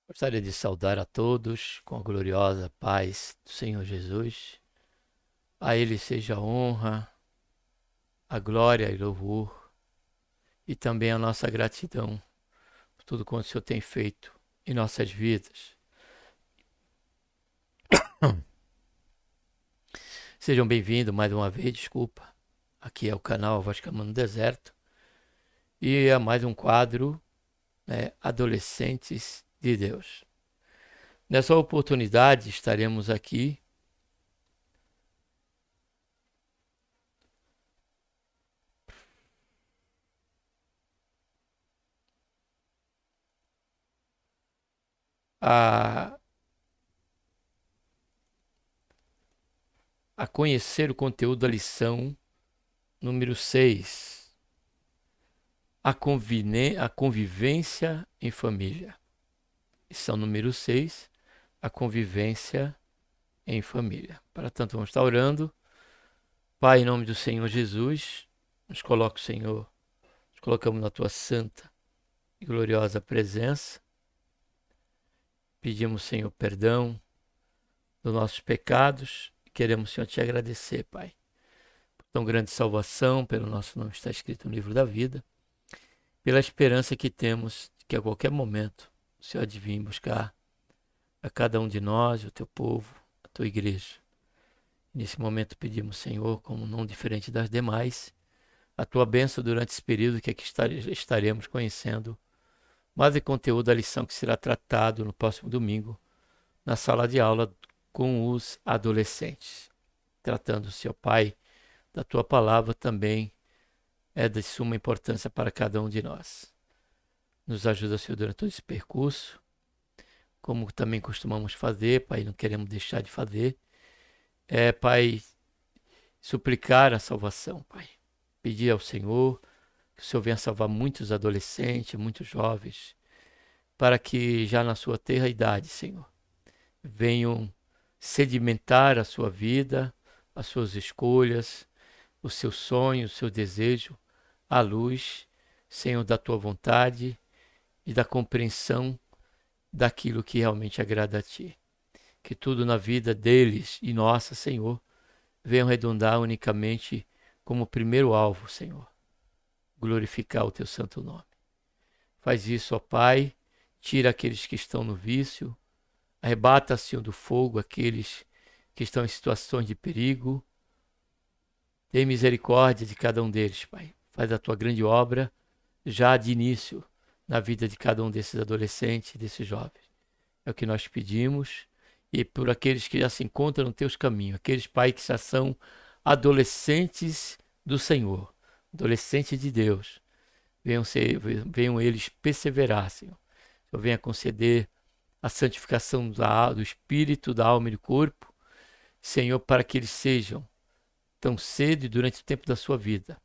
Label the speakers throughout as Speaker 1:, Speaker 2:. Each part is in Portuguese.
Speaker 1: Gostaria de saudar a todos com a gloriosa paz do Senhor Jesus. A Ele seja a honra, a glória e louvor, e também a nossa gratidão por tudo quanto o Senhor tem feito em nossas vidas. Sejam bem-vindos mais uma vez, desculpa. Aqui é o canal Voz Clamando no Deserto. E é mais um quadro, Adolescentes de Deus. Nessa oportunidade estaremos aqui a conhecer o conteúdo da lição número 6, a convivência em família. Lição número 6, a convivência em família. Para tanto, vamos estar orando. Pai, em nome do Senhor Jesus, nos coloca, Senhor, nos colocamos na Tua santa e gloriosa presença. Pedimos, Senhor, perdão dos nossos pecados. Queremos, Senhor, te agradecer, Pai, por tão grande salvação, pelo nosso nome está escrito no livro da vida, pela esperança que temos de que a qualquer momento o Senhor há de vir buscar a cada um de nós, o teu povo, a tua igreja. Nesse momento pedimos, Senhor, como não diferente das demais, a tua bênção durante esse período que aqui estaremos conhecendo mais o conteúdo da lição que será tratado no próximo domingo na sala de aula com os adolescentes. Tratando, Senhor Pai, da tua palavra também é de suma importância para cada um de nós. Nos ajuda, Senhor, durante todo esse percurso, como também costumamos fazer, Pai, não queremos deixar de fazer, Pai, suplicar a salvação, Pai. Pedir ao Senhor que o Senhor venha salvar muitos adolescentes, muitos jovens, para que já na sua tenra idade, Senhor, venham sedimentar a sua vida, as suas escolhas, os seus sonhos, o seu desejo, à luz, Senhor, da tua vontade e da compreensão daquilo que realmente agrada a ti. Que tudo na vida deles e nossa, Senhor, venham redundar unicamente como primeiro alvo, Senhor, glorificar o teu santo nome. Faz isso, ó Pai, tira aqueles que estão no vício, arrebata, Senhor, do fogo aqueles que estão em situações de perigo. Tem misericórdia de cada um deles, Pai. Faz a tua grande obra já de início na vida de cada um desses adolescentes, desses jovens. É o que nós pedimos. E por aqueles que já se encontram nos teus caminhos, aqueles, Pai, que já são adolescentes do Senhor, adolescentes de Deus, venham eles perseverar, Senhor. Senhor, venha conceder a santificação do espírito, da alma e do corpo, Senhor, para que eles sejam tão cedo e durante o tempo da sua vida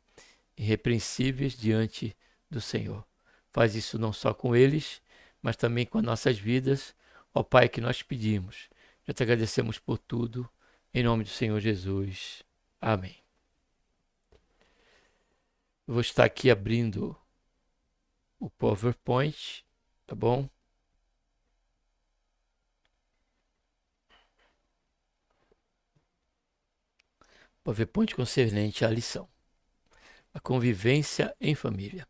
Speaker 1: irrepreensíveis diante do Senhor. Faz isso não só com eles, mas também com as nossas vidas, ó Pai, que nós pedimos. Já te agradecemos por tudo, em nome do Senhor Jesus. Amém. Eu vou estar aqui abrindo o PowerPoint, tá bom? PowerPoint concernente à lição. A convivência em família.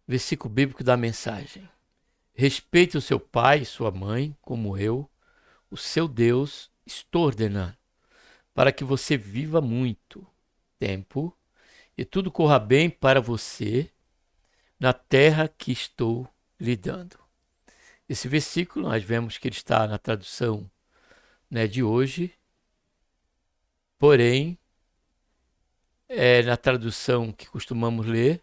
Speaker 1: Versículo bíblico da mensagem. Respeite o seu pai e sua mãe, como eu, o seu Deus, estou ordenando, para que você viva muito tempo e tudo corra bem para você na terra que estou lhe dando. Esse versículo, nós vemos que ele está na tradução, né, de hoje, porém, na tradução que costumamos ler,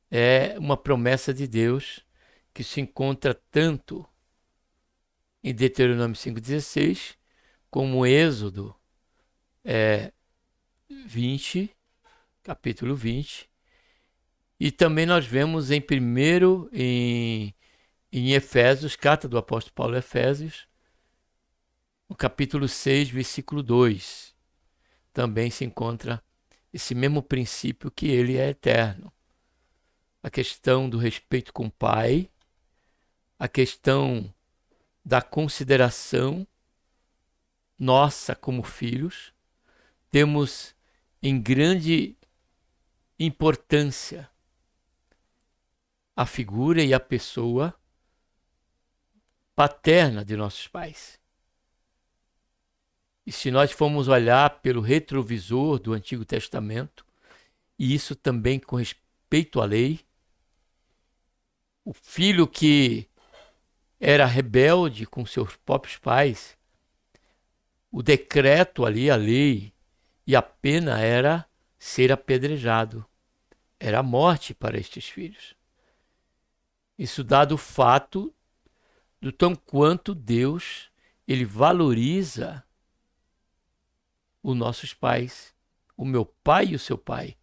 Speaker 1: é uma promessa de Deus que se encontra tanto em Deuteronômio 5,16, como Êxodo 20, capítulo 20. E também nós vemos em Efésios, carta do apóstolo Paulo a Efésios, no capítulo 6, versículo 2. Também se encontra esse mesmo princípio, que ele é eterno. A questão do respeito com o pai, a questão da consideração nossa como filhos, temos em grande importância a figura e a pessoa paterna de nossos pais. E se nós formos olhar pelo retrovisor do Antigo Testamento, e isso também com respeito à lei, o filho que era rebelde com seus próprios pais, o decreto ali, a lei e a pena era ser apedrejado. Era a morte para estes filhos. Isso dado o fato do tão quanto Deus, ele valoriza os nossos pais, o meu pai e o seu pai,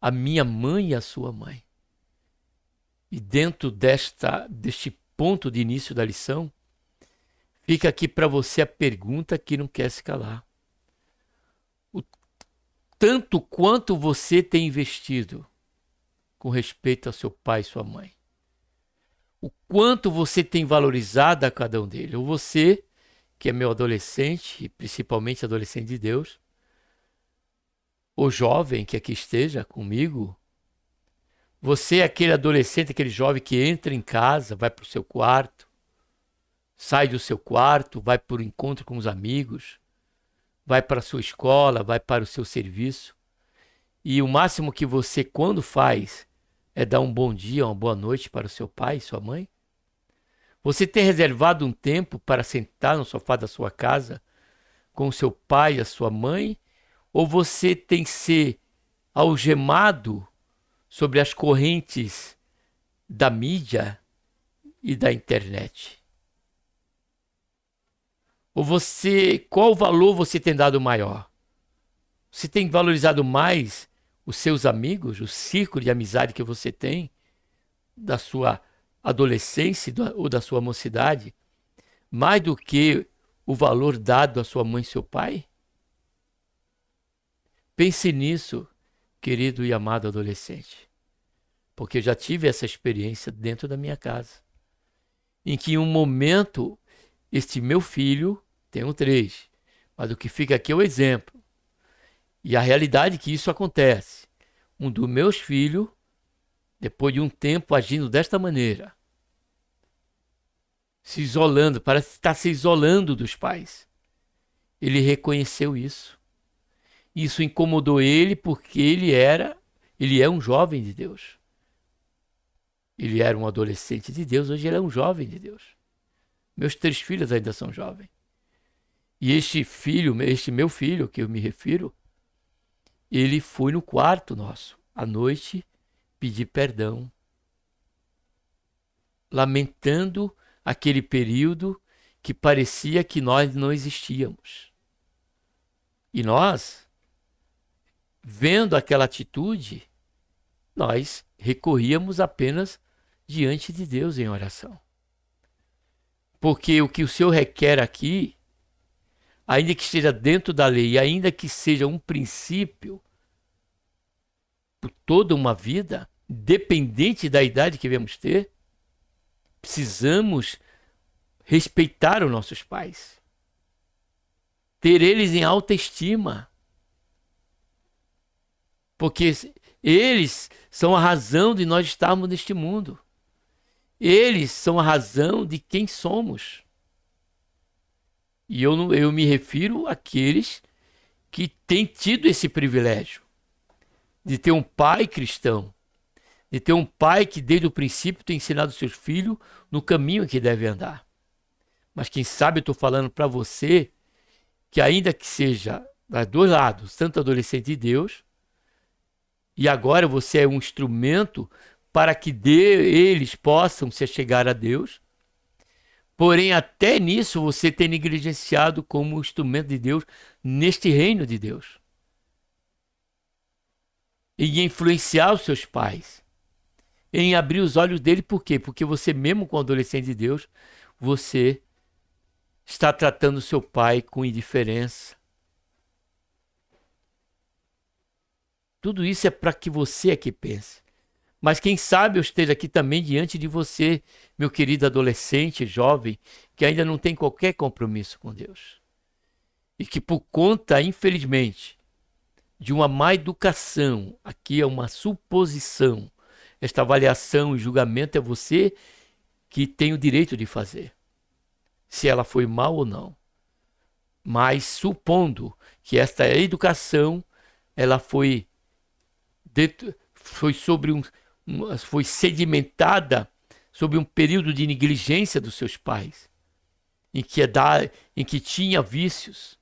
Speaker 1: a minha mãe e a sua mãe. E dentro deste ponto de início da lição, fica aqui para você a pergunta que não quer se calar. O tanto quanto você tem investido com respeito ao seu pai e sua mãe. O quanto você tem valorizado a cada um deles. Ou você, que é meu adolescente, e principalmente adolescente de Deus, ou jovem que aqui esteja comigo, você é aquele adolescente, aquele jovem que entra em casa, vai para o seu quarto, sai do seu quarto, vai para o encontro com os amigos, vai para a sua escola, vai para o seu serviço. E o máximo que você, quando faz, é dar um bom dia, uma boa noite para o seu pai e sua mãe? Você tem reservado um tempo para sentar no sofá da sua casa com o seu pai e a sua mãe? Ou você tem se algemado sobre as correntes da mídia e da internet? Ou qual valor você tem dado maior? Você tem valorizado mais os seus amigos, o círculo de amizade que você tem, da sua adolescência ou da sua mocidade, mais do que o valor dado à sua mãe e seu pai? Pense nisso, querido e amado adolescente, porque eu já tive essa experiência dentro da minha casa, em que em um momento, este meu filho, tenho 3, mas o que fica aqui é o exemplo, e a realidade é que isso acontece. Um dos meus filhos, depois de um tempo agindo desta maneira, se isolando, parece estar se isolando dos pais. Ele reconheceu isso. Isso incomodou ele porque ele é um jovem de Deus. Ele era um adolescente de Deus, hoje ele é um jovem de Deus. Meus 3 filhos ainda são jovens. E este meu filho, que eu me refiro, ele foi no quarto nosso, à noite, pedir perdão, lamentando aquele período que parecia que nós não existíamos. E nós, vendo aquela atitude, nós recorríamos apenas diante de Deus em oração. Porque o que o Senhor requer aqui, ainda que esteja dentro da lei, ainda que seja um princípio por toda uma vida, dependente da idade que devemos ter, precisamos respeitar os nossos pais, ter eles em alta estima, porque eles são a razão de nós estarmos neste mundo. Eles são a razão de quem somos. E eu me refiro àqueles que têm tido esse privilégio de ter um pai cristão, de ter um pai que desde o princípio tem ensinado seus filhos no caminho que deve andar. Mas quem sabe eu estou falando para você que ainda que seja dos dois lados, tanto adolescente de Deus, e agora você é um instrumento para que eles possam se chegar a Deus, porém até nisso você tem negligenciado como instrumento de Deus neste reino de Deus. Em influenciar os seus pais, em abrir os olhos dele, por quê? Porque você mesmo com adolescente de Deus, você está tratando seu pai com indiferença. Tudo isso é para que você aqui pense. Mas quem sabe eu esteja aqui também diante de você, meu querido adolescente, jovem, que ainda não tem qualquer compromisso com Deus. E que por conta, infelizmente, de uma má educação, aqui é uma suposição, esta avaliação e julgamento é você que tem o direito de fazer, se ela foi mal ou não. Mas supondo que esta educação, ela foi foi sedimentada sobre um período de negligência dos seus pais, em que tinha vícios,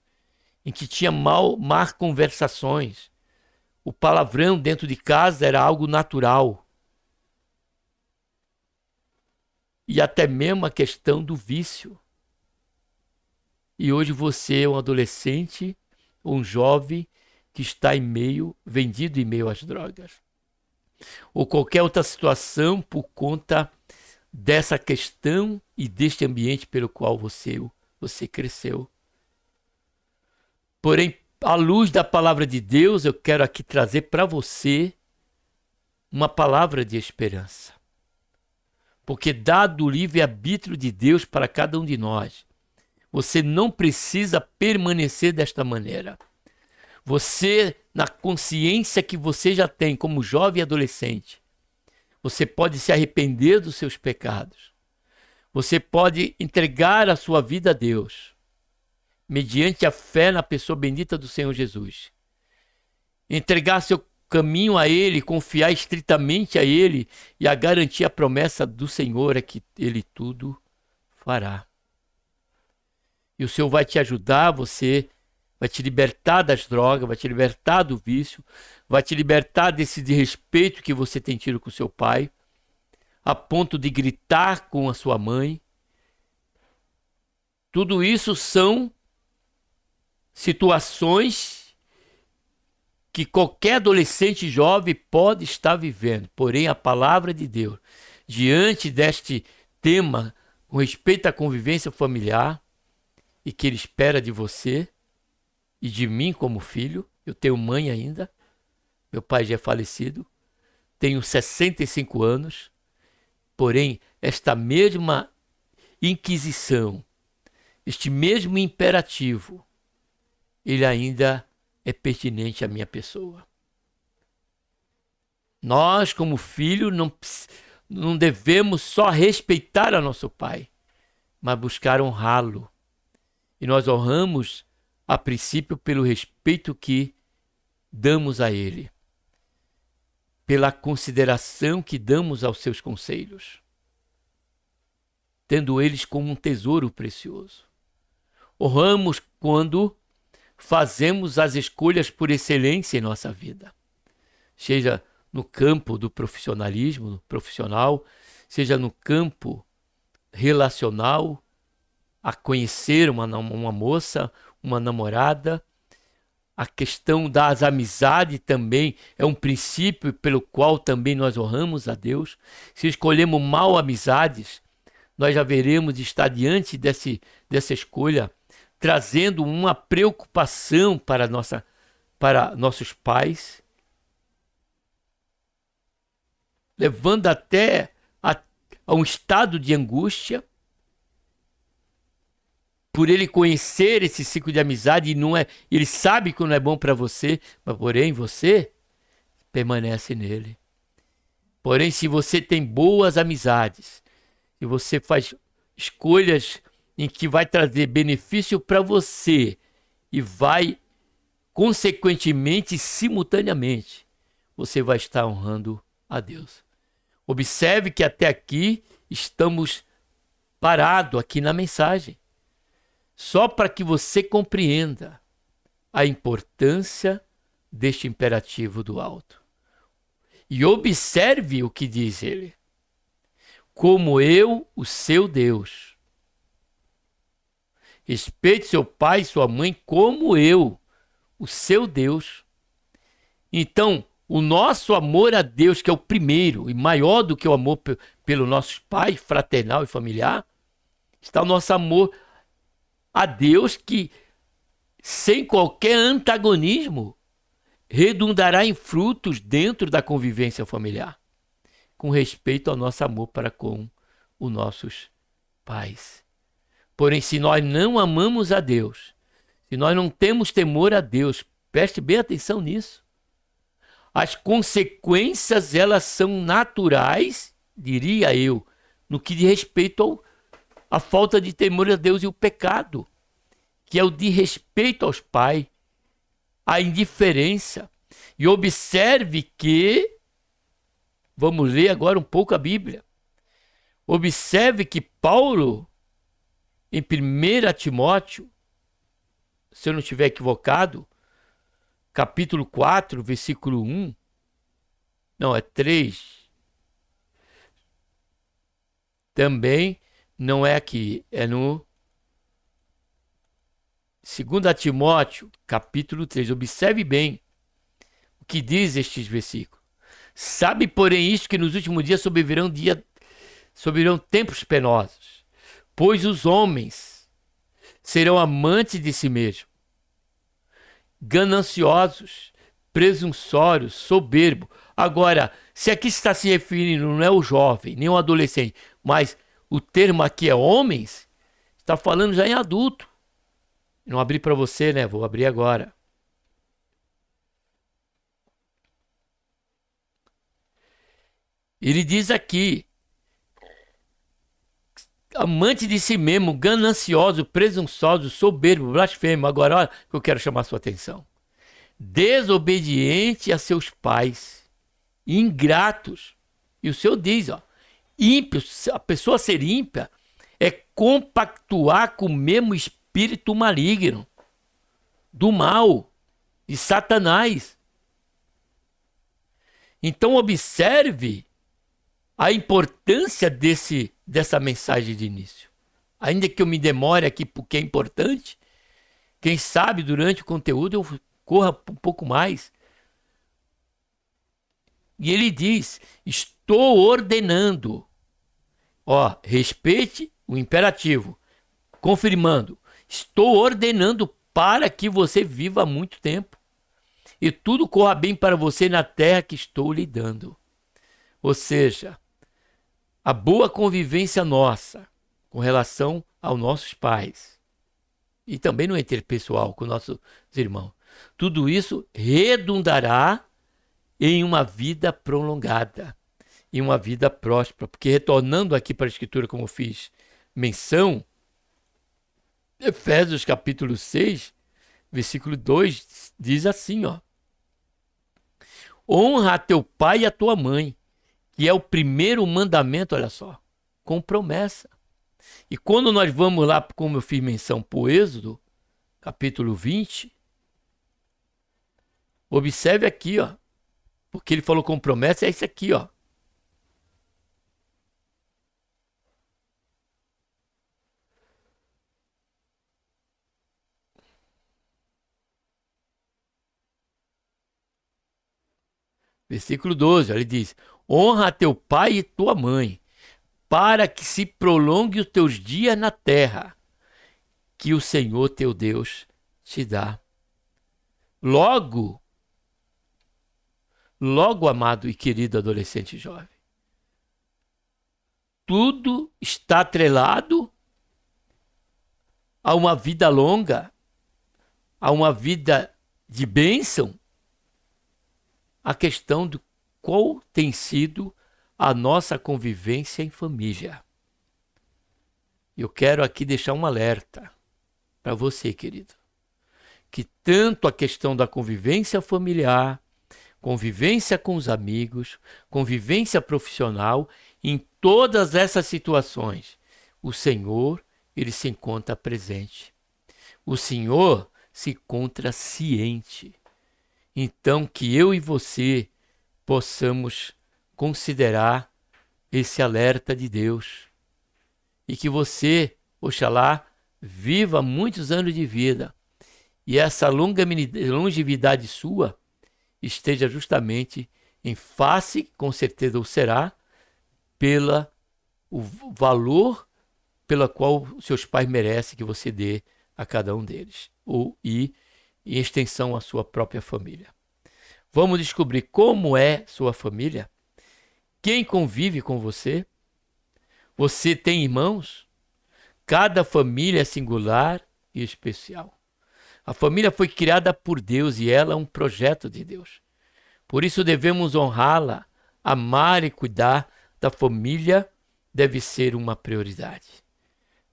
Speaker 1: em que tinha más conversações. O palavrão dentro de casa era algo natural. E até mesmo a questão do vício. E hoje você é um adolescente, um jovem que está vendido em meio às drogas. Ou qualquer outra situação por conta dessa questão e deste ambiente pelo qual você cresceu. Porém, à luz da palavra de Deus, eu quero aqui trazer para você uma palavra de esperança. Porque dado o livre-arbítrio de Deus para cada um de nós, você não precisa permanecer desta maneira. Você, na consciência que você já tem como jovem e adolescente, você pode se arrepender dos seus pecados. Você pode entregar a sua vida a Deus, mediante a fé na pessoa bendita do Senhor Jesus. Entregar seu caminho a Ele, confiar estritamente a Ele e a garantir a promessa do Senhor é que Ele tudo fará. E o Senhor vai te ajudar, você vai te libertar das drogas, vai te libertar do vício, vai te libertar desse desrespeito que você tem tido com seu pai, a ponto de gritar com a sua mãe. Tudo isso são situações que qualquer adolescente jovem pode estar vivendo. Porém, a palavra de Deus, diante deste tema, com respeito à convivência familiar, e que Ele espera de você e de mim como filho. Eu tenho mãe ainda, meu pai já é falecido, tenho 65 anos, porém, esta mesma inquisição, este mesmo imperativo, ele ainda é pertinente à minha pessoa. Nós, como filho, não devemos só respeitar a nosso pai, mas buscar honrá-lo. E nós honramos, a princípio, pelo respeito que damos a ele, pela consideração que damos aos seus conselhos, tendo eles como um tesouro precioso. Honramos quando fazemos as escolhas por excelência em nossa vida, seja no campo do profissionalismo profissional, seja no campo relacional, a conhecer uma moça, uma namorada. A questão das amizades também é um princípio pelo qual também nós honramos a Deus. Se escolhemos mal amizades, nós já veremos de estar diante dessa escolha, trazendo uma preocupação para nossos pais, levando até a um estado de angústia, por ele conhecer esse ciclo de amizade, ele sabe que não é bom para você, mas porém você permanece nele. Porém, se você tem boas amizades, se você faz escolhas em que vai trazer benefício para você e vai, consequentemente, simultaneamente, você vai estar honrando a Deus. Observe que até aqui estamos parados aqui na mensagem, só para que você compreenda a importância deste imperativo do alto. E observe o que diz ele. Como eu, o seu Deus. Respeite seu pai e sua mãe como eu, o seu Deus. Então, o nosso amor a Deus, que é o primeiro e maior do que o amor pelo nosso pai, fraternal e familiar, está o nosso amor a Deus que, sem qualquer antagonismo, redundará em frutos dentro da convivência familiar, com respeito ao nosso amor para com os nossos pais. Porém, se nós não amamos a Deus, se nós não temos temor a Deus, preste bem atenção nisso. As consequências, elas são naturais, diria eu, no que diz respeito à falta de temor a Deus e o pecado, que é o de respeito aos pais, a indiferença. E observe que, vamos ler agora um pouco a Bíblia. Observe que Paulo, em 1 Timóteo, se eu não estiver equivocado, capítulo 4, versículo 1, não, é 3, também não é aqui, é no 2 Timóteo, capítulo 3. Observe bem o que diz estes versículos. Sabe, porém, isto, que nos últimos dias sobrevirão tempos penosos, pois os homens serão amantes de si mesmos, gananciosos, presunçórios, soberbos. Agora, se aqui está se referindo não é o jovem, nem o adolescente, mas o termo aqui é homens, está falando já em adulto. Não abri para você, né? Vou abrir agora. Ele diz aqui: amante de si mesmo, ganancioso, presunçoso, soberbo, blasfemo. Agora, olha que eu quero chamar a sua atenção. Desobediente a seus pais, ingratos. E o Senhor diz, ó, ímpio, a pessoa ser ímpia é compactuar com o mesmo espírito maligno, do mal, de Satanás. Então observe a importância dessa mensagem de início. Ainda que eu me demore aqui porque é importante, quem sabe durante o conteúdo eu corra um pouco mais. E ele diz, estou ordenando. Ó, respeite o imperativo, confirmando, estou ordenando para que você viva muito tempo e tudo corra bem para você na terra que estou lhe dando. Ou seja, a boa convivência nossa com relação aos nossos pais e também no interpessoal com nossos irmãos, tudo isso redundará em uma vida prolongada, em uma vida próspera. Porque retornando aqui para a Escritura, como eu fiz menção, Efésios capítulo 6, versículo 2, diz assim, ó: honra a teu pai e a tua mãe, que é o primeiro mandamento, olha só, com promessa. E quando nós vamos lá, como eu fiz menção, para o Êxodo, capítulo 20, observe aqui, ó, porque ele falou com promessa, é isso aqui, ó. Versículo 12, ele diz: honra a teu pai e tua mãe, para que se prolongue os teus dias na terra, que o Senhor teu Deus te dá. Logo, amado e querido adolescente e jovem, tudo está atrelado a uma vida longa, a uma vida de bênção, a questão de qual tem sido a nossa convivência em família. Eu quero aqui deixar um alerta para você, querido, que tanto a questão da convivência familiar, convivência com os amigos, convivência profissional, em todas essas situações, o Senhor, ele se encontra presente. O Senhor se encontra ciente. Então, que eu e você possamos considerar esse alerta de Deus. E que você, oxalá, viva muitos anos de vida. E essa longevidade sua esteja justamente em face, com certeza o será, pela o valor pela qual seus pais merecem que você dê a cada um deles. E em extensão à sua própria família. Vamos descobrir como é sua família? Quem convive com você? Você tem irmãos? Cada família é singular e especial. A família foi criada por Deus e ela é um projeto de Deus. Por isso devemos honrá-la, amar e cuidar da família deve ser uma prioridade.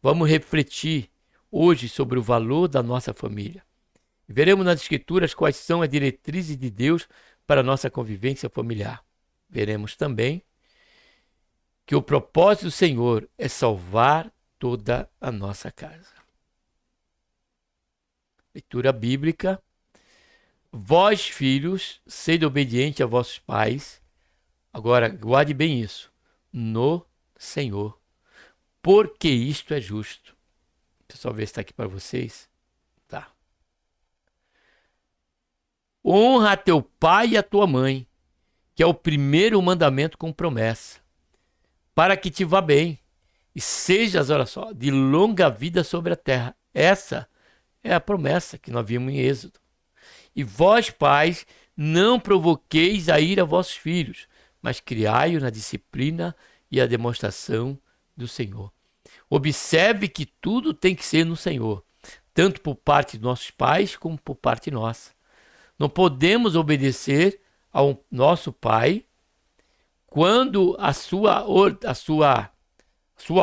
Speaker 1: Vamos refletir hoje sobre o valor da nossa família. Veremos nas Escrituras quais são as diretrizes de Deus para a nossa convivência familiar. Veremos também que o propósito do Senhor é salvar toda a nossa casa. Leitura bíblica. Vós, filhos, sede obedientes a vossos pais. Agora, guarde bem isso. No Senhor. Porque isto é justo. Deixa eu só ver se está aqui para vocês. Tá. Honra a teu pai e a tua mãe, que é o primeiro mandamento com promessa, para que te vá bem e sejas, olha só, de longa vida sobre a terra. Essa é a promessa que nós vimos em Êxodo. E vós, pais, não provoqueis a ira a vossos filhos, mas criai-os na disciplina e a demonstração do Senhor. Observe que tudo tem que ser no Senhor, tanto por parte dos nossos pais como por parte nossa. Não podemos obedecer ao nosso pai quando a sua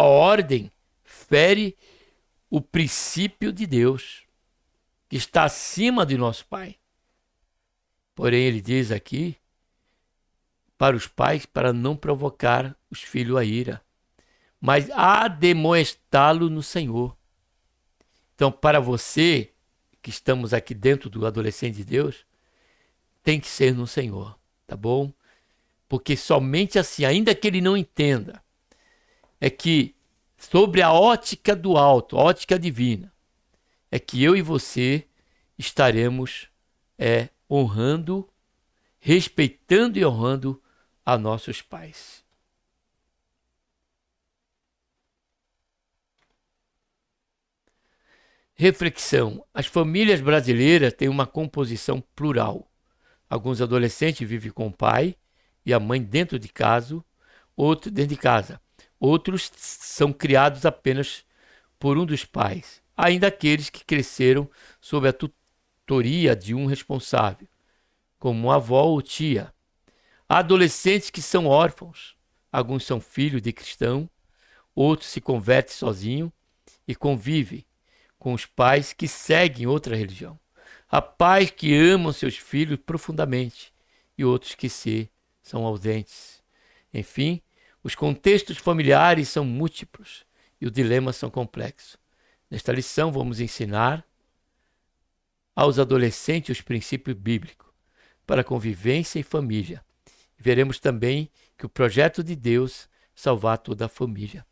Speaker 1: ordem fere o princípio de Deus, que está acima de nosso pai. Porém, ele diz aqui para os pais para não provocar os filhos a ira, mas ademoestá-lo no Senhor. Então, para você que estamos aqui dentro do adolescente de Deus, tem que ser no Senhor, tá bom? Porque somente assim, ainda que ele não entenda, é que sobre a ótica do alto, a ótica divina, é que eu e você estaremos honrando, respeitando e honrando a nossos pais. Reflexão. As famílias brasileiras têm uma composição plural. Alguns adolescentes vivem com o pai e a mãe dentro de casa. Outros são criados apenas por um dos pais. Ainda aqueles que cresceram sob a tutoria de um responsável, como uma avó ou tia. Há adolescentes que são órfãos. Alguns são filhos de cristão, outros se convertem sozinhos e convivem com os pais que seguem outra religião. Há pais que amam seus filhos profundamente e outros que são ausentes. Enfim, os contextos familiares são múltiplos e os dilemas são complexos. Nesta lição, vamos ensinar aos adolescentes os princípios bíblicos para convivência e família. Veremos também que o projeto de Deus é salvar toda a família.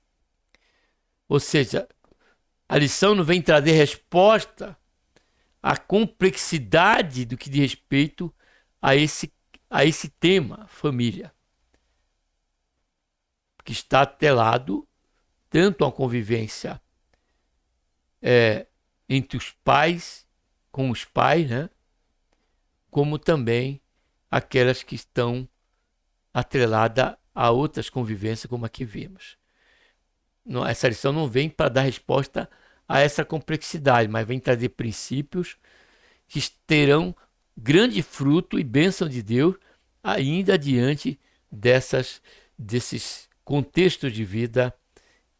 Speaker 1: Ou seja, a lição não vem trazer resposta à complexidade do que diz respeito a esse tema, família, que está atrelado tanto à convivência entre os pais, com os pais, né? Como também aquelas que estão atreladas a outras convivências, como a que vimos. Essa lição não vem para dar resposta a essa complexidade, mas vem trazer princípios que terão grande fruto e bênção de Deus ainda diante desses contextos de vida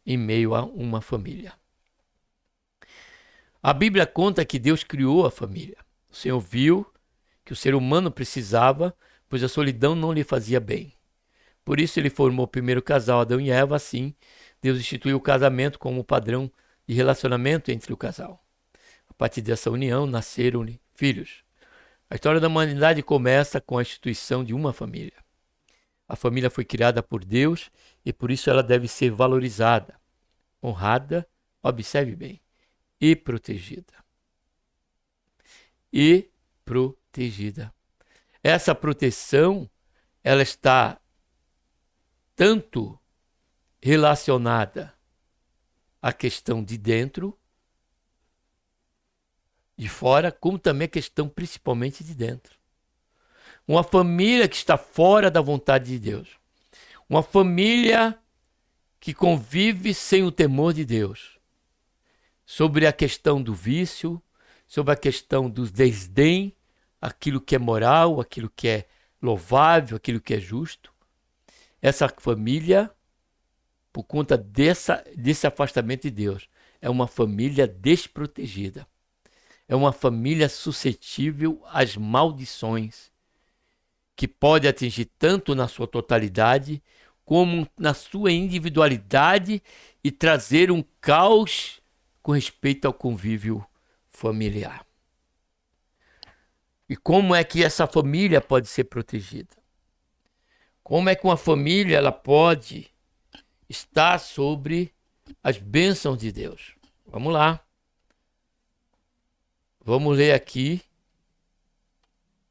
Speaker 1: em meio a uma família. A Bíblia conta que Deus criou a família. O Senhor viu que o ser humano precisava, pois a solidão não lhe fazia bem. Por isso ele formou o primeiro casal, Adão e Eva. Assim, Deus instituiu o casamento como padrão de relacionamento entre o casal. A partir dessa união nasceram-lhe filhos. A história da humanidade começa com a instituição de uma família. A família foi criada por Deus e por isso ela deve ser valorizada, honrada, observe bem, e protegida. E protegida. Essa proteção, ela está tanto relacionada à questão de dentro, de fora, como também a questão principalmente de dentro. Uma família que está fora da vontade de Deus. Uma família que convive sem o temor de Deus. Sobre a questão do vício, sobre a questão do desdém, aquilo que é moral, aquilo que é louvável, aquilo que é justo. Essa família, por conta desse afastamento de Deus, é uma família desprotegida. É uma família suscetível às maldições, que pode atingir tanto na sua totalidade, como na sua individualidade e trazer um caos com respeito ao convívio familiar. E como é que essa família pode ser protegida? Como é que uma família ela pode estar sobre as bênçãos de Deus? Vamos lá. Vamos ler aqui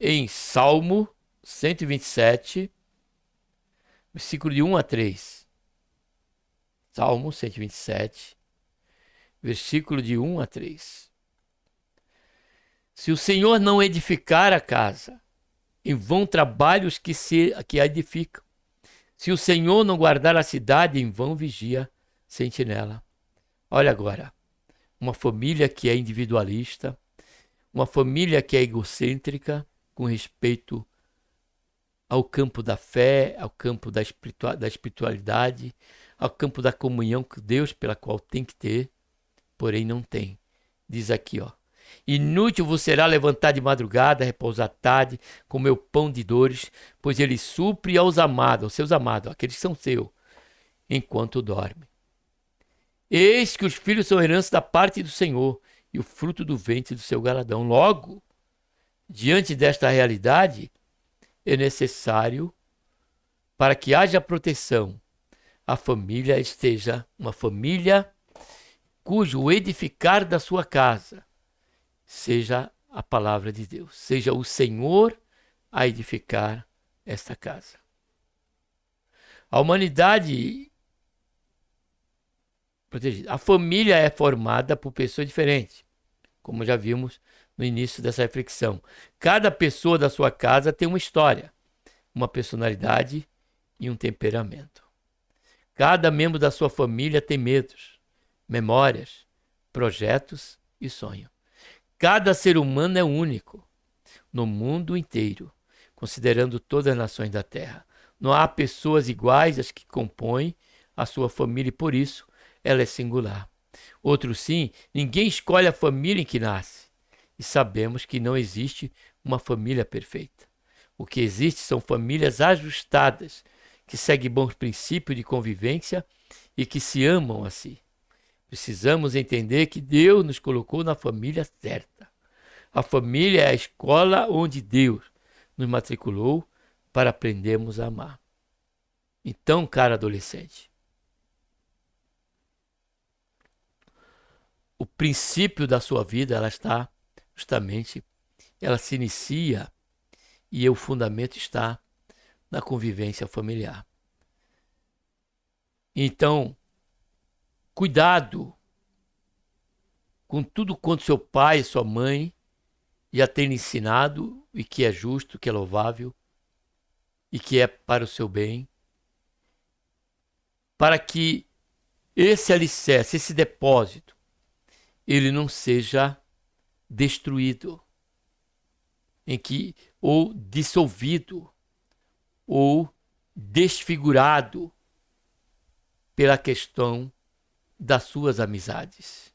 Speaker 1: em Salmo 127, versículo de 1 a 3. Salmo 127, versículo de 1 a 3. Se o Senhor não edificar a casa, em vão trabalhos que a edificam. Se o Senhor não guardar a cidade, em vão vigia sentinela. Olha agora, uma família que é individualista, uma família que é egocêntrica com respeito ao campo da fé, ao campo da espiritualidade, ao campo da comunhão com Deus, pela qual tem que ter, porém não tem. Diz aqui, ó. Inútil vos será levantar de madrugada, repousar tarde, comer o pão de dores, pois ele supre aos amados, aos seus amados, aqueles que são seus, enquanto dorme. Eis que os filhos são herança da parte do Senhor, e o fruto do ventre do seu galadão. Logo, diante desta realidade, é necessário, para que haja proteção, a família esteja uma família cujo edificar da sua casa seja a palavra de Deus, seja o Senhor a edificar esta casa. A humanidade protegida. A família é formada por pessoas diferentes, como já vimos no início dessa reflexão. Cada pessoa da sua casa tem uma história, uma personalidade e um temperamento. Cada membro da sua família tem medos, memórias, projetos e sonhos. Cada ser humano é único no mundo inteiro, considerando todas as nações da Terra. Não há pessoas iguais às que compõem a sua família e, por isso, ela é singular. Outro sim, ninguém escolhe a família em que nasce. E sabemos que não existe uma família perfeita. O que existe são famílias ajustadas, que seguem bons princípios de convivência e que se amam a si. Precisamos entender que Deus nos colocou na família certa. A família é a escola onde Deus nos matriculou para aprendermos a amar. Então, cara adolescente, o princípio da sua vida, ela está justamente, ela se inicia e o fundamento está na convivência familiar. Então, cuidado com tudo quanto seu pai e sua mãe já têm ensinado e que é justo, que é louvável e que é para o seu bem, para que esse alicerce, esse depósito, ele não seja destruído, ou dissolvido, ou desfigurado pela questão das suas amizades,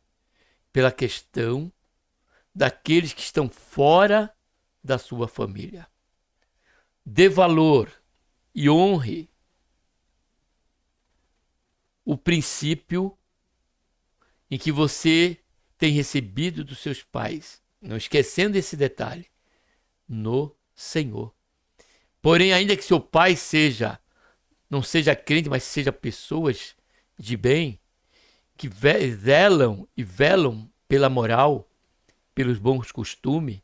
Speaker 1: pela questão daqueles que estão fora da sua família. Dê valor e honre o princípio em que você tem recebido dos seus pais, não esquecendo esse detalhe, no Senhor. Porém, ainda que seu pai não seja crente, mas seja pessoas de bem, que zelam e velam pela moral, pelos bons costumes,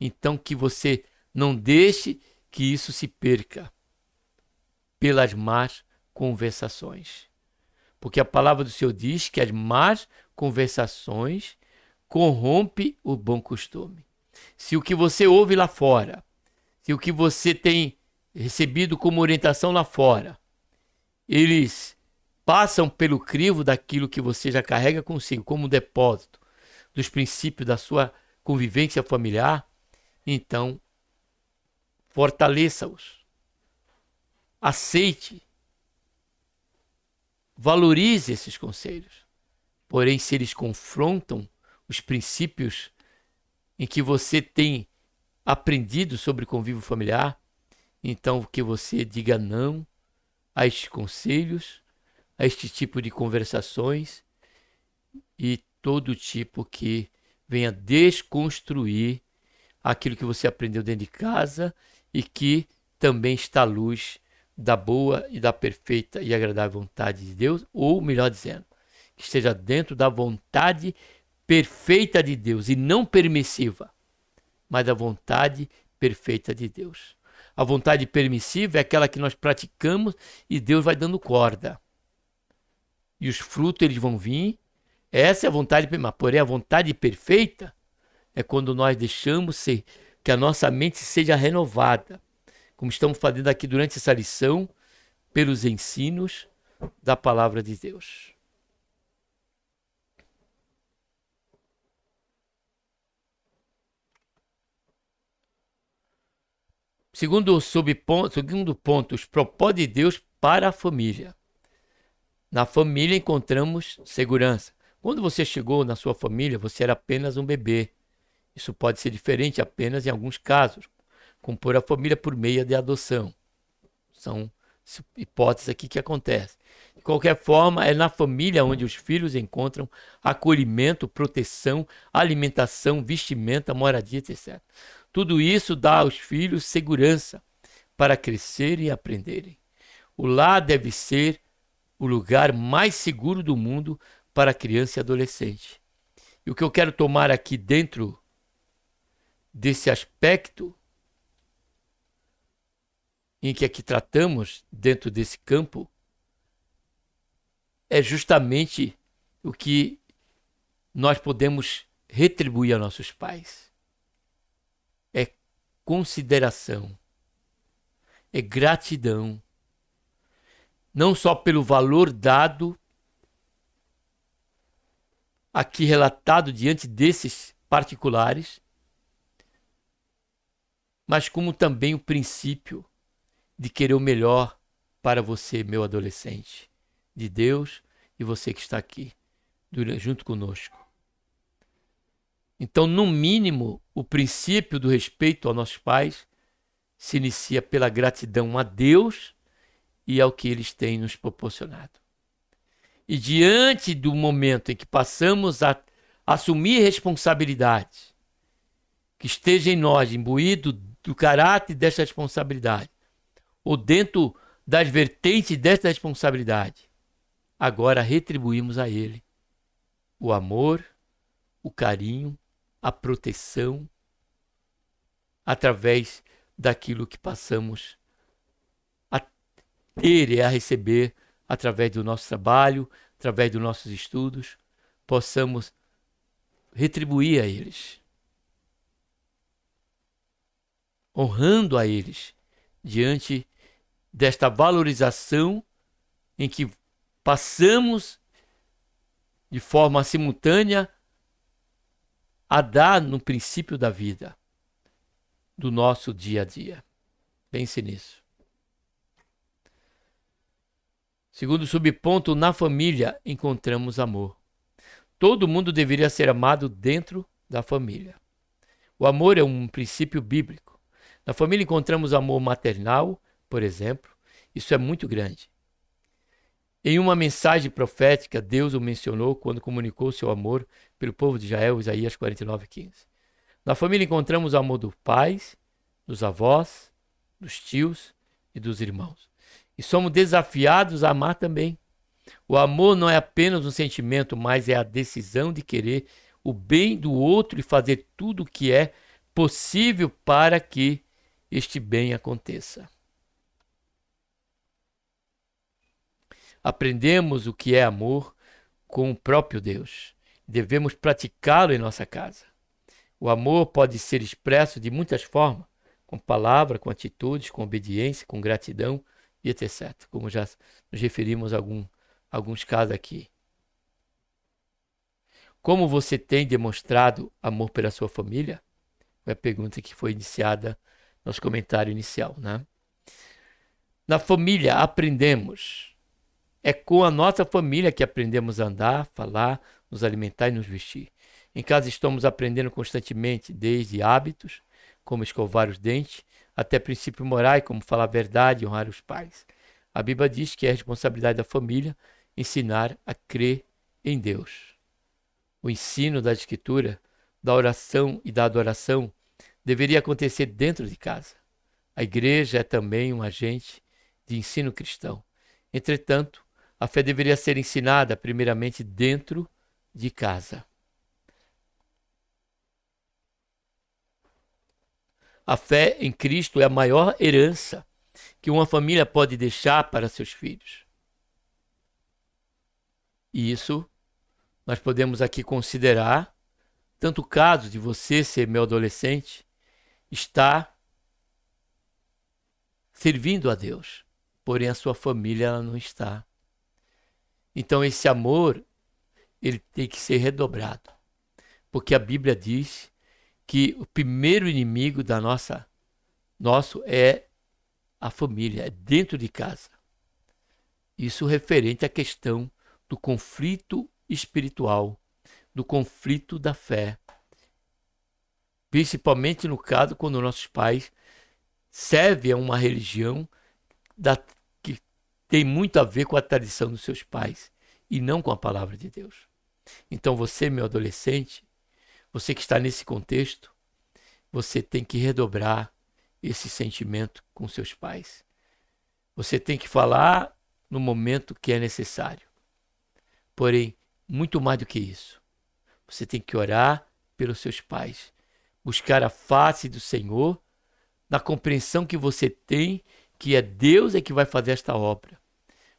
Speaker 1: então que você não deixe que isso se perca pelas más conversações. Porque a palavra do Senhor diz que as más conversações corrompem o bom costume. Se o que você ouve lá fora, se o que você tem recebido como orientação lá fora, eles passam pelo crivo daquilo que você já carrega consigo, como depósito dos princípios da sua convivência familiar, então fortaleça-os. Aceite. Valorize esses conselhos. Porém, se eles confrontam os princípios em que você tem aprendido sobre convívio familiar, então que você diga não a estes conselhos, a este tipo de conversações e todo tipo que venha desconstruir aquilo que você aprendeu dentro de casa e que também está à luz da boa e da perfeita e agradável vontade de Deus, ou melhor dizendo, que esteja dentro da vontade perfeita de Deus e não permissiva, mas da vontade perfeita de Deus. A vontade permissiva é aquela que nós praticamos e Deus vai dando corda. E os frutos eles vão vir. Essa é a vontade, porém a vontade perfeita é quando nós deixamos que a nossa mente seja renovada, como estamos fazendo aqui durante essa lição, pelos ensinos da palavra de Deus. Segundo ponto, os propósitos de Deus para a família. Na família encontramos segurança. Quando você chegou na sua família, você era apenas um bebê. Isso pode ser diferente apenas em alguns casos, compor a família por meio de adoção. São hipóteses aqui que acontecem. De qualquer forma, é na família onde os filhos encontram acolhimento, proteção, alimentação, vestimenta, moradia, etc. Tudo isso dá aos filhos segurança para crescerem e aprenderem. O lar deve ser o lugar mais seguro do mundo para criança e adolescente. E o que eu quero tomar aqui dentro desse aspecto em que aqui tratamos, dentro desse campo, é justamente o que nós podemos retribuir a nossos pais. É consideração, é gratidão, não só pelo valor dado, aqui relatado diante desses particulares, mas como também o princípio de querer o melhor para você, meu adolescente, de Deus e você que está aqui, junto conosco. Então, no mínimo, o princípio do respeito aos nossos pais se inicia pela gratidão a Deus e ao que eles têm nos proporcionado. E diante do momento em que passamos a assumir responsabilidades, que esteja em nós imbuído do caráter dessa responsabilidade, ou dentro das vertentes dessa responsabilidade, agora retribuímos a ele o amor, o carinho, a proteção, através daquilo que passamos a ter e a receber através do nosso trabalho, através dos nossos estudos, possamos retribuir a eles, honrando a eles diante desta valorização em que passamos de forma simultânea a dar no princípio da vida, do nosso dia a dia. Pense nisso. Segundo subponto, na família encontramos amor. Todo mundo deveria ser amado dentro da família. O amor é um princípio bíblico. Na família encontramos amor maternal, por exemplo. Isso é muito grande. Em uma mensagem profética, Deus o mencionou quando comunicou seu amor pelo povo de Israel, Isaías 49:15. Na família encontramos o amor dos pais, dos avós, dos tios e dos irmãos. E somos desafiados a amar também. O amor não é apenas um sentimento, mas é a decisão de querer o bem do outro e fazer tudo o que é possível para que este bem aconteça. Aprendemos o que é amor com o próprio Deus. Devemos praticá-lo em nossa casa. O amor pode ser expresso de muitas formas, com palavra, com atitudes, com obediência, com gratidão e etc. Como já nos referimos a alguns casos aqui. Como você tem demonstrado amor pela sua família? Foi a pergunta que foi iniciada no nosso comentário inicial, né? Na família aprendemos. É com a nossa família que aprendemos a andar, falar, nos alimentar e nos vestir. Em casa estamos aprendendo constantemente, desde hábitos, como escovar os dentes, até princípios morais, como falar a verdade e honrar os pais. A Bíblia diz que é responsabilidade da família ensinar a crer em Deus. O ensino da Escritura, da oração e da adoração deveria acontecer dentro de casa. A igreja é também um agente de ensino cristão. Entretanto, a fé deveria ser ensinada primeiramente dentro de casa. A fé em Cristo é a maior herança que uma família pode deixar para seus filhos. E isso nós podemos aqui considerar tanto o caso de você ser meu adolescente, estar servindo a Deus, porém a sua família ela não está. Então esse amor, ele tem que ser redobrado, porque a Bíblia diz que o primeiro inimigo nosso é a família, é dentro de casa. Isso referente à questão do conflito espiritual, do conflito da fé. Principalmente no caso quando nossos pais servem a uma religião que tem muito a ver com a tradição dos seus pais e não com a palavra de Deus. Então você, meu adolescente, você que está nesse contexto, você tem que redobrar esse sentimento com seus pais. Você tem que falar no momento que é necessário. Porém, muito mais do que isso, você tem que orar pelos seus pais, buscar a face do Senhor, na compreensão que você tem que é Deus que vai fazer esta obra.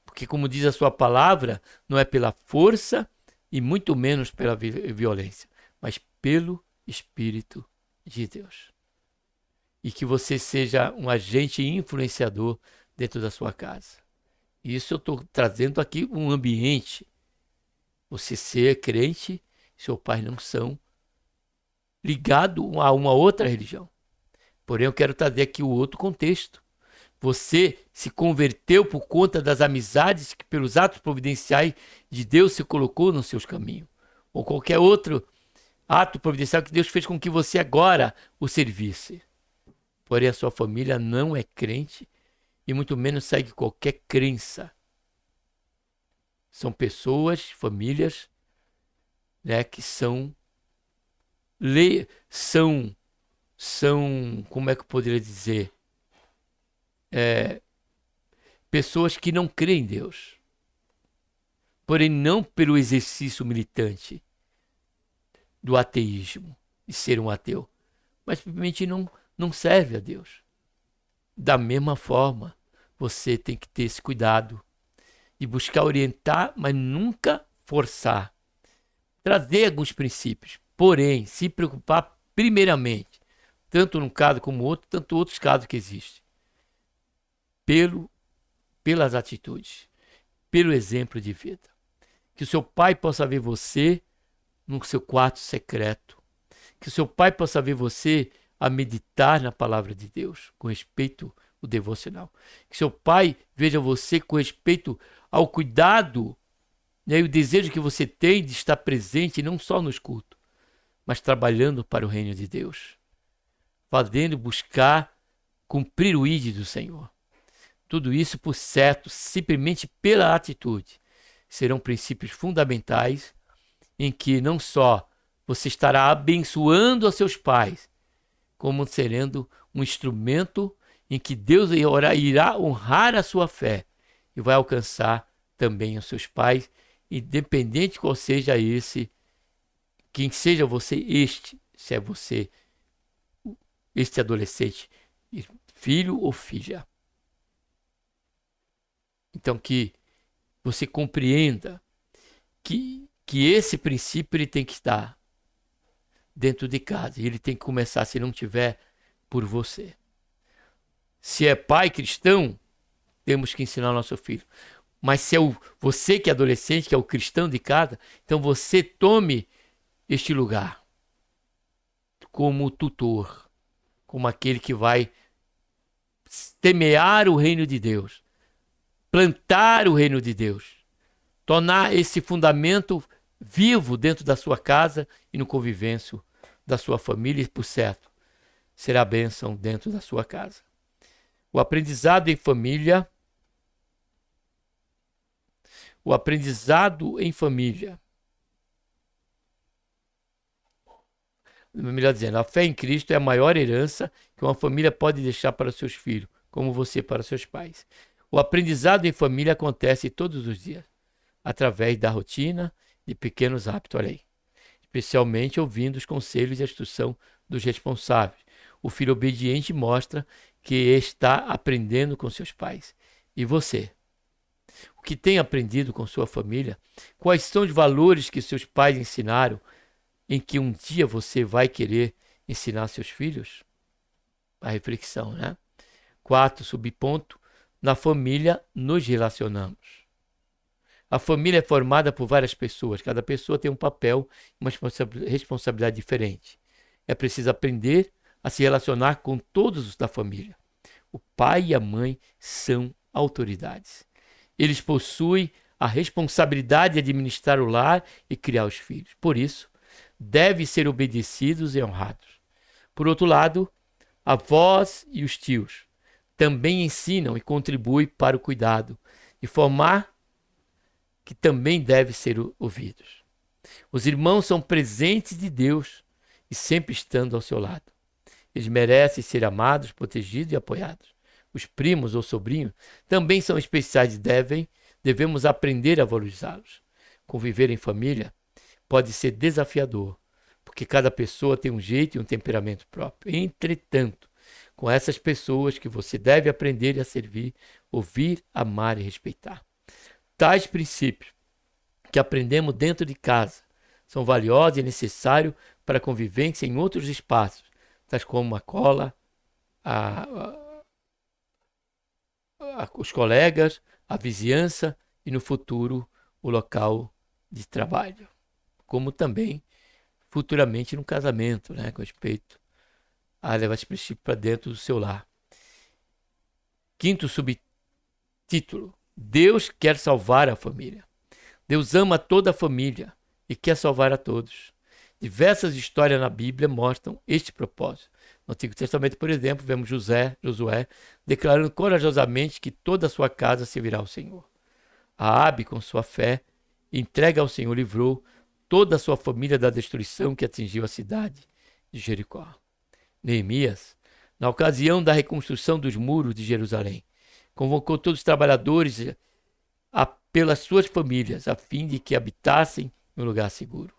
Speaker 1: Porque, como diz a sua palavra, não é pela força e muito menos pela violência, mas pelo Espírito de Deus. E que você seja um agente influenciador dentro da sua casa. Isso eu estou trazendo aqui um ambiente. Você ser crente, seu pai não são, ligado a uma outra religião. Porém, eu quero trazer aqui o outro contexto. Você se converteu por conta das amizades que, pelos atos providenciais de Deus, se colocou nos seus caminhos. Ou qualquer outro ato providencial que Deus fez com que você agora o servisse. Porém, a sua família não é crente e muito menos segue qualquer crença. São pessoas, famílias, né, que são, como é que eu poderia dizer? Pessoas que não creem em Deus. Porém, não pelo exercício militante do ateísmo, de ser um ateu, mas simplesmente não serve a Deus. Da mesma forma, você tem que ter esse cuidado de buscar orientar, mas nunca forçar. Trazer alguns princípios, porém, se preocupar primeiramente, tanto num caso como outro, tanto outros casos que existem, pelas atitudes, pelo exemplo de vida. Que o seu pai possa ver você no seu quarto secreto. Que o seu pai possa ver você a meditar na palavra de Deus, com respeito o devocional. Que seu pai veja você com respeito ao cuidado, né, e o desejo que você tem de estar presente não só nos cultos, mas trabalhando para o reino de Deus, fazendo buscar cumprir o ídolo do Senhor. Tudo isso, por certo, simplesmente pela atitude. Serão princípios fundamentais em que não só você estará abençoando a seus pais, como sendo um instrumento em que Deus irá honrar a sua fé e vai alcançar também os seus pais, independente qual seja esse, quem seja você se é você este adolescente, filho ou filha. Então que você compreenda que esse princípio ele tem que estar dentro de casa. E ele tem que começar, se não tiver, por você. Se é pai cristão, temos que ensinar o nosso filho. Mas se é você que é adolescente, que é o cristão de casa, então você tome este lugar como tutor, como aquele que vai semear o reino de Deus, plantar o reino de Deus, tornar esse fundamento vivo dentro da sua casa e no convivência da sua família, e por certo, será bênção dentro da sua casa. O aprendizado em família, melhor dizendo, a fé em Cristo é a maior herança que uma família pode deixar para seus filhos, como você para seus pais. O aprendizado em família acontece todos os dias, através da rotina de pequenos hábitos, olha aí. Especialmente ouvindo os conselhos e a instrução dos responsáveis. O filho obediente mostra que está aprendendo com seus pais. E você? O que tem aprendido com sua família? Quais são os valores que seus pais ensinaram em que um dia você vai querer ensinar seus filhos? A reflexão, né? 4, subponto, na família nos relacionamos. A família é formada por várias pessoas, cada pessoa tem um papel, uma responsabilidade diferente. É preciso aprender a se relacionar com todos os da família. O pai e a mãe são autoridades. Eles possuem a responsabilidade de administrar o lar e criar os filhos. Por isso, devem ser obedecidos e honrados. Por outro lado, avós e os tios também ensinam e contribuem para o cuidado e formar que também devem ser ouvidos. Os irmãos são presentes de Deus e sempre estando ao seu lado. Eles merecem ser amados, protegidos e apoiados. Os primos ou sobrinhos também são especiais e devemos aprender a valorizá-los. Conviver em família pode ser desafiador, porque cada pessoa tem um jeito e um temperamento próprio. Entretanto, com essas pessoas que você deve aprender a servir, ouvir, amar e respeitar. Tais princípios que aprendemos dentro de casa são valiosos e necessários para a convivência em outros espaços, tais como a cola, os colegas, a vizinhança e no futuro o local de trabalho, como também futuramente no casamento, né, com respeito a levar esse princípio para dentro do seu lar. 5º subtítulo: Deus quer salvar a família. Deus ama toda a família e quer salvar a todos. Diversas histórias na Bíblia mostram este propósito. No Antigo Testamento, por exemplo, vemos Josué declarando corajosamente que toda a sua casa servirá ao Senhor. Raabe, com sua fé, entrega ao Senhor, livrou toda a sua família da destruição que atingiu a cidade de Jericó. Neemias, na ocasião da reconstrução dos muros de Jerusalém, convocou todos os trabalhadores pelas suas famílias, a fim de que habitassem em um lugar seguro.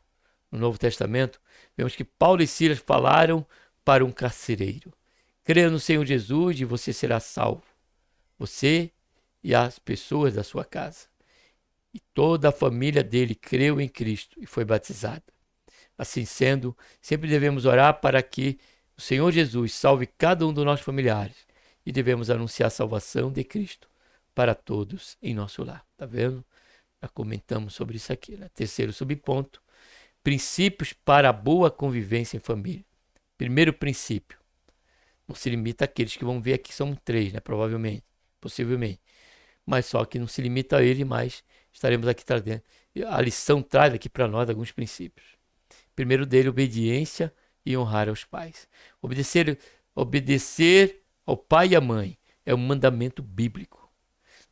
Speaker 1: No Novo Testamento, vemos que Paulo e Silas falaram para um carcereiro: creia no Senhor Jesus e você será salvo, você e as pessoas da sua casa. E toda a família dele creu em Cristo e foi batizada. Assim sendo, sempre devemos orar para que o Senhor Jesus salve cada um dos nossos familiares e devemos anunciar a salvação de Cristo para todos em nosso lar. Tá vendo? Já comentamos sobre isso aqui, né? 3º subponto: princípios para a boa convivência em família. Primeiro princípio: Não se limita àqueles que vão ver aqui, são 3, né? Provavelmente, possivelmente. Mas só que não se limita a ele, mas estaremos aqui trazendo. A lição traz aqui para nós alguns princípios. Primeiro dele, obediência e honrar aos pais. Obedecer ao pai e à mãe é um mandamento bíblico.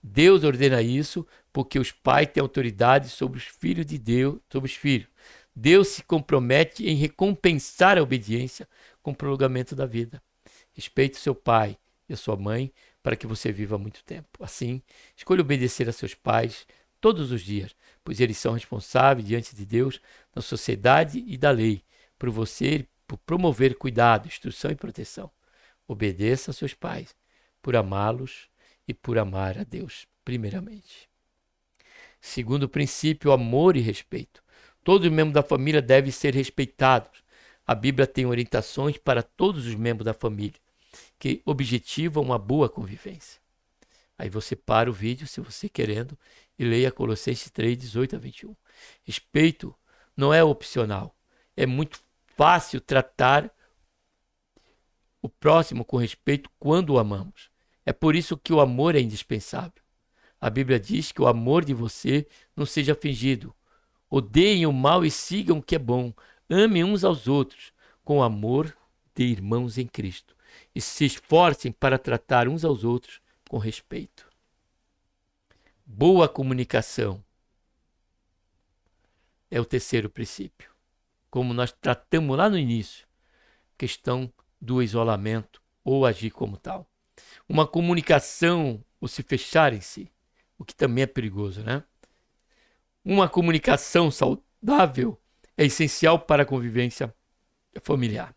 Speaker 1: Deus ordena isso porque os pais têm autoridade sobre os filhos de Deus, sobre os filhos. Deus se compromete em recompensar a obediência com o prolongamento da vida. Respeite seu pai e a sua mãe para que você viva muito tempo. Assim, escolha obedecer a seus pais todos os dias, pois eles são responsáveis diante de Deus, da sociedade e da lei, por você, por promover cuidado, instrução e proteção. Obedeça a seus pais, por amá-los e por amar a Deus, primeiramente. Segundo princípio, amor e respeito. Todos os membros da família devem ser respeitados. A Bíblia tem orientações para todos os membros da família, que objetivam uma boa convivência. Aí você para o vídeo, se você querendo, e leia Colossenses 3, 18 a 21. Respeito não é opcional. É muito fácil tratar o próximo com respeito quando o amamos. É por isso que o amor é indispensável. A Bíblia diz que o amor de você não seja fingido. Odeiem o mal e sigam o que é bom. Amem uns aos outros com amor de irmãos em Cristo. E se esforcem para tratar uns aos outros com respeito. Boa comunicação é o terceiro princípio. Como nós tratamos lá no início, questão do isolamento ou agir como tal. Uma comunicação ou se fechar em si, o que também é perigoso, né? Uma comunicação saudável é essencial para a convivência familiar.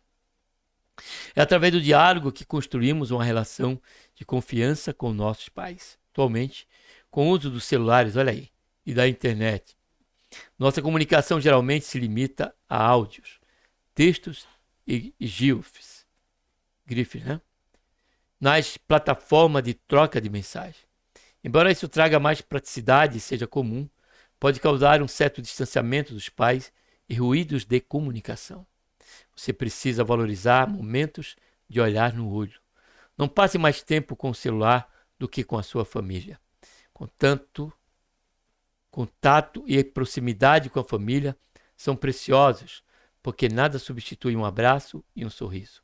Speaker 1: É através do diálogo que construímos uma relação de confiança com nossos pais. Atualmente, com o uso dos celulares, olha aí, e da internet, nossa comunicação geralmente se limita a áudios, textos e GIFs, né? Nas plataformas de troca de mensagem. Embora isso traga mais praticidade e seja comum, pode causar um certo distanciamento dos pais e ruídos de comunicação. Você precisa valorizar momentos de olhar no olho. Não passe mais tempo com o celular do que com a sua família. Contato e proximidade com a família são preciosos, porque nada substitui um abraço e um sorriso.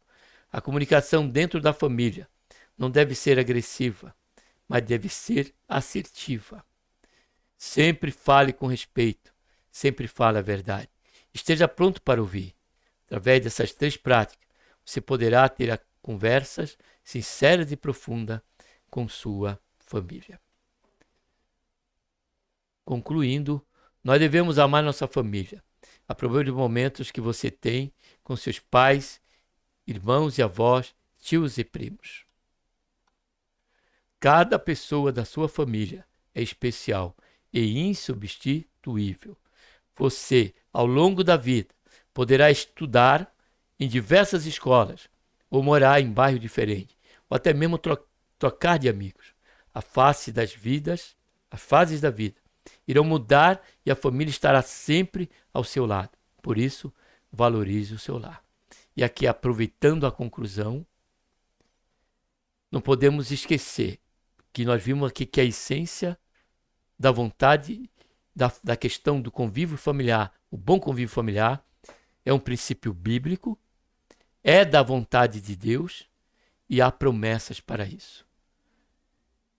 Speaker 1: A comunicação dentro da família não deve ser agressiva, mas deve ser assertiva. Sempre fale com respeito, sempre fale a verdade. Esteja pronto para ouvir. Através dessas 3 práticas, você poderá ter conversas sinceras e profundas com sua família. Concluindo, nós devemos amar nossa família. Aproveite os momentos que você tem com seus pais, irmãos e avós, tios e primos. Cada pessoa da sua família é especial e insubstituível. Você, ao longo da vida, poderá estudar em diversas escolas, ou morar em bairro diferente, ou até mesmo trocar de amigos. As fases da vida irão mudar e a família estará sempre ao seu lado. Por isso, valorize o seu lar. E aqui, aproveitando a conclusão, não podemos esquecer que nós vimos aqui que a essência da vontade, da questão do convívio familiar, o bom convívio familiar, é um princípio bíblico, é da vontade de Deus e há promessas para isso.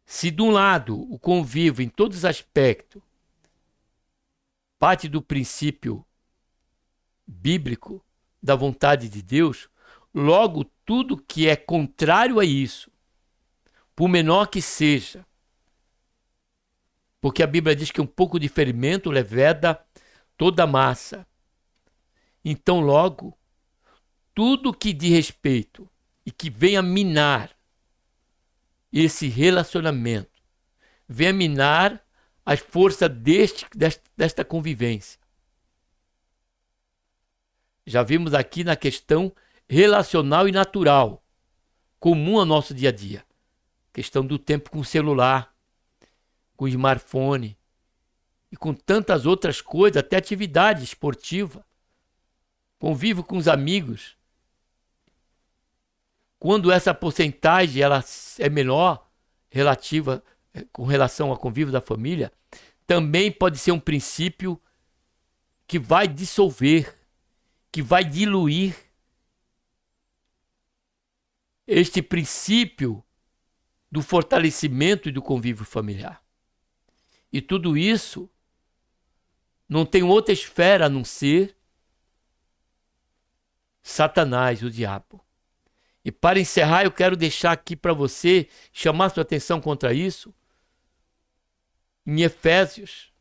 Speaker 1: Se de um lado o convívio em todos os aspectos parte do princípio bíblico da vontade de Deus, logo tudo que é contrário a isso, por menor que seja, porque a Bíblia diz que um pouco de fermento leveda toda a massa. Então, logo, tudo que diz respeito e que venha minar esse relacionamento, venha minar as forças desta convivência. Já vimos aqui na questão relacional e natural, comum ao nosso dia a dia. Questão do tempo com o celular, com o smartphone e com tantas outras coisas, até atividade esportiva, convívio com os amigos, quando essa porcentagem ela é menor, relativa com relação ao convívio da família, também pode ser um princípio que vai dissolver, que vai diluir este princípio do fortalecimento e do convívio familiar. E tudo isso não tem outra esfera a não ser Satanás, o diabo. E para encerrar, eu quero deixar aqui para você, chamar sua atenção contra isso, em Efésios,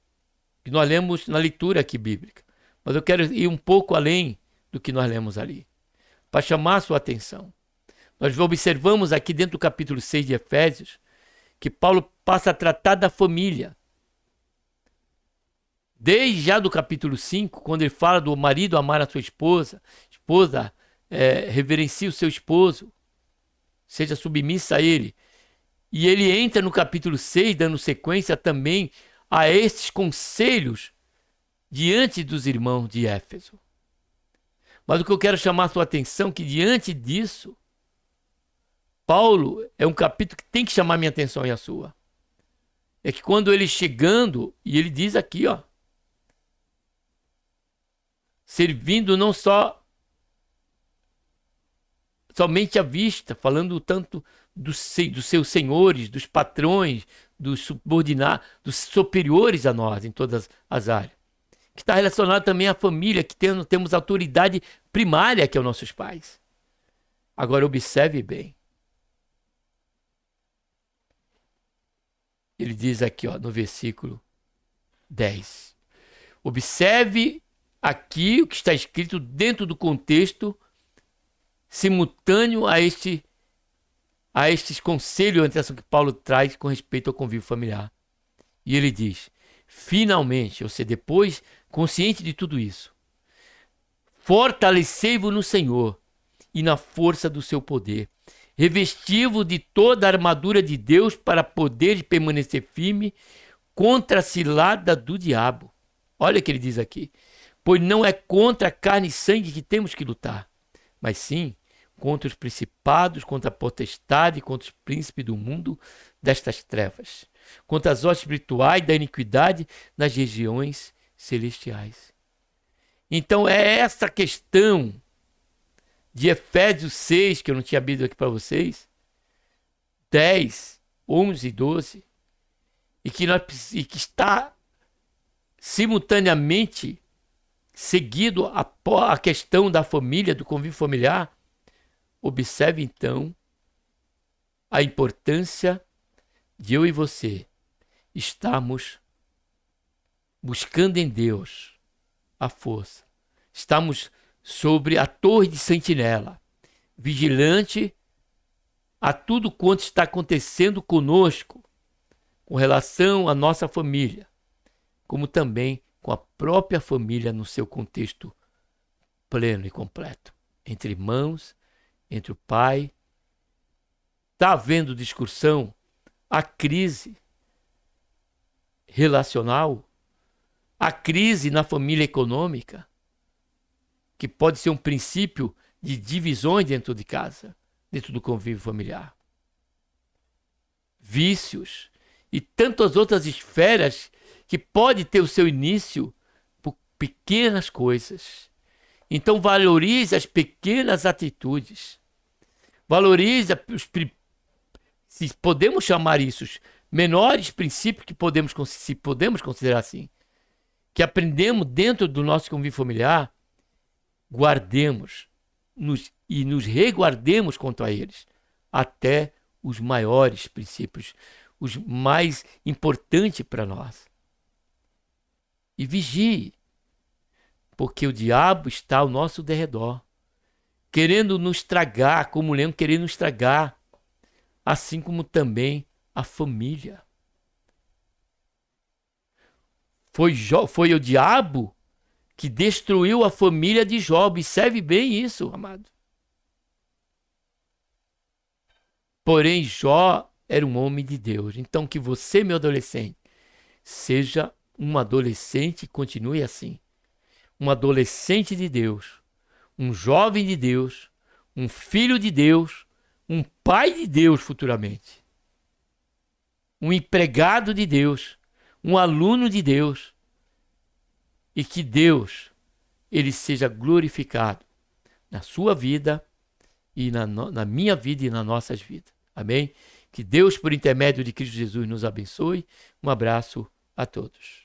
Speaker 1: que nós lemos na leitura aqui bíblica. Mas eu quero ir um pouco além do que nós lemos ali, para chamar sua atenção. Nós observamos aqui dentro do capítulo 6 de Efésios, que Paulo passa a tratar da família. Desde já do capítulo 5, quando ele fala do marido amar a sua esposa, reverencie o seu esposo, seja submissa a ele. E ele entra no capítulo 6, dando sequência também a estes conselhos diante dos irmãos de Éfeso. Mas o que eu quero chamar a sua atenção é que diante disso, Paulo é um capítulo que tem que chamar a minha atenção e a sua. É que quando ele chegando, e ele diz aqui, ó, servindo não somente à vista, falando tanto dos seus senhores, dos patrões, dos subordinados, dos superiores a nós em todas as áreas. Que está relacionado também à família, que temos autoridade primária, que é os nossos pais. Agora observe bem. Ele diz aqui, ó, no versículo 10. Observe aqui o que está escrito dentro do contexto simultâneo a estes conselhos e orientação que Paulo traz com respeito ao convívio familiar. E ele diz, finalmente, ou seja, depois, consciente de tudo isso, fortalecei-vos no Senhor e na força do seu poder. Revesti-vos de toda a armadura de Deus para poder permanecer firme contra a cilada do diabo. Olha o que ele diz aqui. Pois não é contra a carne e sangue que temos que lutar, mas sim contra os principados, contra a potestade, contra os príncipes do mundo destas trevas, contra as hostes espirituais da iniquidade nas regiões celestiais. Então é essa questão de Efésios 6, que eu não tinha abrido aqui para vocês, 10, 11 e 12, e que está simultaneamente seguido a questão da família, do convívio familiar. Observe então a importância de eu e você estarmos buscando em Deus a força. Estamos sobre a torre de sentinela, vigilante a tudo quanto está acontecendo conosco, com relação à nossa família, como também com a própria família no seu contexto pleno e completo, entre irmãos, entre o pai. Está havendo discussão, a crise relacional, a crise na família econômica, que pode ser um princípio de divisões dentro de casa, dentro do convívio familiar. Vícios e tantas outras esferas que pode ter o seu início por pequenas coisas. Então valorize as pequenas atitudes. Valorize se podemos chamar isso, os menores princípios que se podemos considerar assim, que aprendemos dentro do nosso convívio familiar, guardemos e nos reguardemos quanto a eles, até os maiores princípios, os mais importantes para nós. E vigie, porque o diabo está ao nosso derredor, querendo nos estragar, como o leão querendo nos estragar, assim como também a família. Foi o diabo que destruiu a família de Jó. Observe bem isso, amado. Porém, Jó era um homem de Deus. Então, que você, meu adolescente, seja um adolescente e continue assim. Um adolescente de Deus, um jovem de Deus, um filho de Deus, um pai de Deus futuramente, um empregado de Deus, um aluno de Deus, e que Deus, ele seja glorificado na sua vida e na minha vida e nas nossas vidas. Amém? Que Deus, por intermédio de Cristo Jesus, nos abençoe. Um abraço a todos.